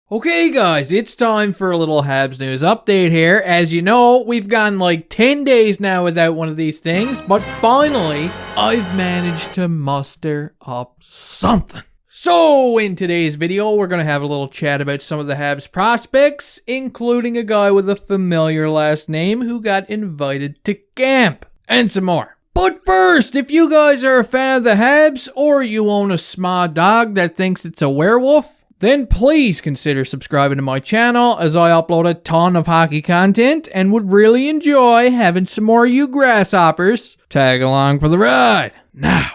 Okay guys, it's time for a little Habs news update here. As you know, we've gone like 10 days now without one of these things, but finally, I've managed to muster up something. So in today's video, we're going to have a little chat about some of the Habs prospects, including a guy with a familiar last name who got invited to camp, and some more. But first, if you guys are a fan of the Habs, or you own a small dog that thinks it's a werewolf, then please consider subscribing to my channel, as I upload a ton of hockey content and would really enjoy having some more of you grasshoppers tag along for the ride. Now,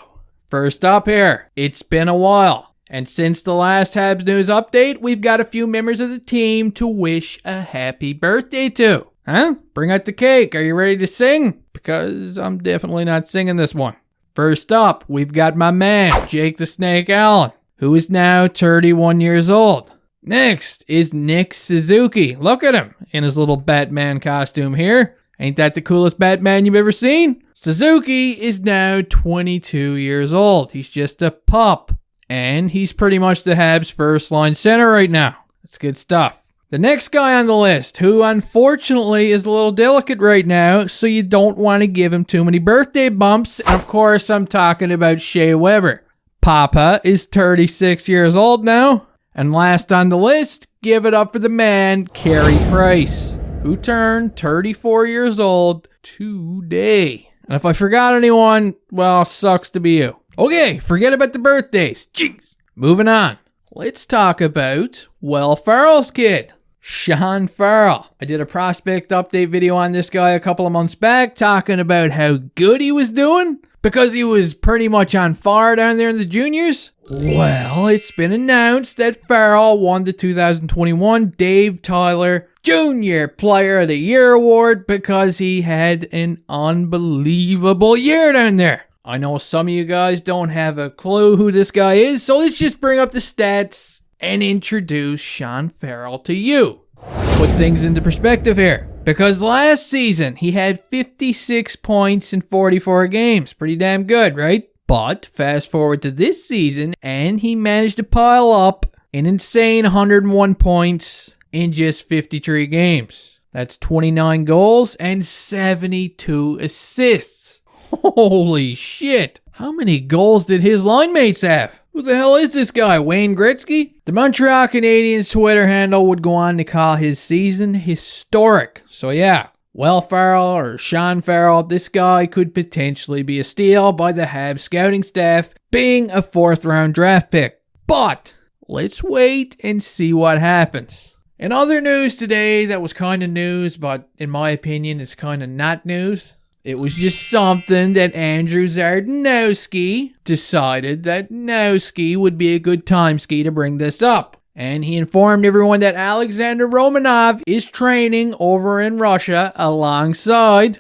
first up here, it's been a while, and since the last Habs news update, we've got a few members of the team to wish a happy birthday to. Huh? Bring out the cake. Are you ready to sing? Because I'm definitely not singing this one. First up, we've got my man, Jake the Snake Allen, who is now 31 years old. Next is Nick Suzuki. Look at him in his little Batman costume here. Ain't that the coolest Batman you've ever seen? Suzuki is now 22 years old. He's just a pup. And he's pretty much the Habs' first line center right now. That's good stuff. The next guy on the list, who unfortunately is a little delicate right now, so you don't want to give him too many birthday bumps. And of course, I'm talking about Shea Weber. Papa is 36 years old now. And last on the list, give it up for the man, Carey Price, who turned 34 years old today. And if I forgot anyone, well, sucks to be you. Okay, forget about the birthdays. Jeez. Moving on. Let's talk about Will Farrell's kid, Sean Farrell. I did a prospect update video on this guy a couple of months back, talking about how good he was doing, because he was pretty much on fire down there in the juniors. Well, it's been announced that Farrell won the 2021 Dave Tyler Jr. Player of the Year award because he had an unbelievable year down there. I know some of you guys don't have a clue who this guy is, so let's just bring up the stats and introduce Sean Farrell to you. Let's put things into perspective here. Because last season, he had 56 points in 44 games. Pretty damn good, right? But fast forward to this season, and he managed to pile up an insane 101 points in just 53 games. That's 29 goals and 72 assists. Holy shit. How many goals did his line mates have? Who the hell is this guy, Wayne Gretzky? The Montreal Canadiens Twitter handle would go on to call his season historic. So yeah, Will Farrell or Sean Farrell, this guy could potentially be a steal by the Habs scouting staff, being a 4th round draft pick. But let's wait and see what happens. In other news today that was kind of news, but in my opinion it's kind of not news. It was just something that Andrew Zardnowski decided that Nowski would be a good time ski to bring this up. And he informed everyone that Alexander Romanov is training over in Russia alongside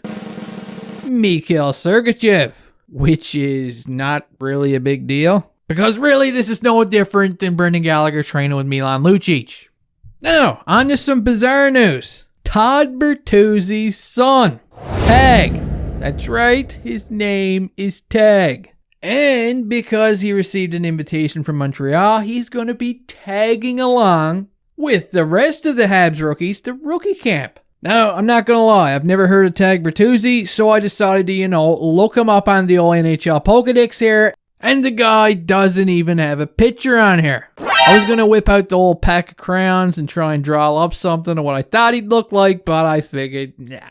Mikhail Sergachev, which is not really a big deal. Because really, this is no different than Brendan Gallagher training with Milan Lucic. Now, on to some bizarre news. Todd Bertuzzi's son, Tag. That's right, his name is Tag. And because he received an invitation from Montreal, he's going to be tagging along with the rest of the Habs rookies to rookie camp. Now, I'm not going to lie, I've never heard of Tag Bertuzzi, so I decided to, look him up on the old NHL Pokedex here, and the guy doesn't even have a picture on here. I was going to whip out the old pack of crayons and try and draw up something of what I thought he'd look like, but I figured, nah.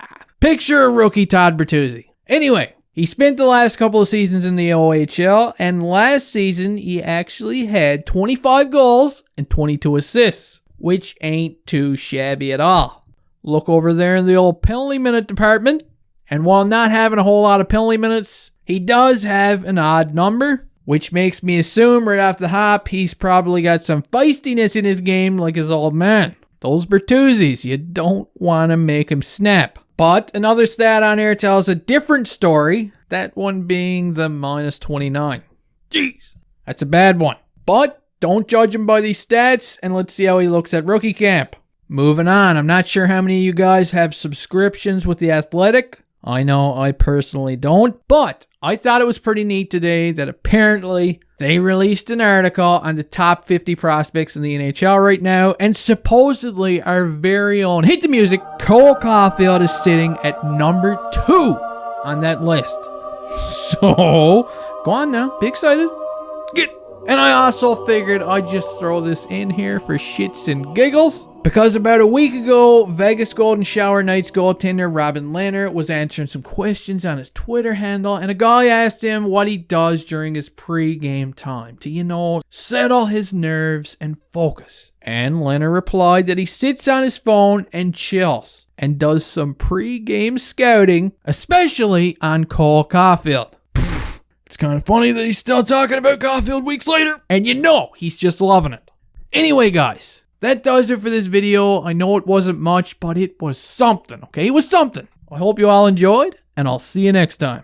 Picture a rookie Todd Bertuzzi. Anyway, he spent the last couple of seasons in the OHL, and last season he actually had 25 goals and 22 assists, which ain't too shabby at all. Look over there in the old penalty minute department, and while not having a whole lot of penalty minutes, he does have an odd number, which makes me assume right off the hop he's probably got some feistiness in his game like his old man. Those Bertuzzis, you don't want to make him snap. But another stat on here tells a different story, that one being the minus 29. Jeez, that's a bad one. But don't judge him by these stats, and let's see how he looks at rookie camp. Moving on, I'm not sure how many of you guys have subscriptions with The Athletic. I know I personally don't, but I thought it was pretty neat today that apparently They released an article on the top 50 prospects in the NHL right now, and supposedly our very own, hit the music, Cole Caufield is sitting at number 2 on that list. So, go on now, be excited. And I also figured I'd just throw this in here for shits and giggles, because about a week ago, Vegas Golden Shower Knights goaltender Robin Lehner was answering some questions on his Twitter handle, and a guy asked him what he does during his pre-game time to, settle his nerves and focus. And Lehner replied that he sits on his phone and chills, and does some pre-game scouting, especially on Cole Caufield. It's kind of funny that he's still talking about Caufield weeks later, and he's just loving it. Anyway, guys, that does it for this video. I know it wasn't much, but it was something, okay? It was something. I hope you all enjoyed, and I'll see you next time.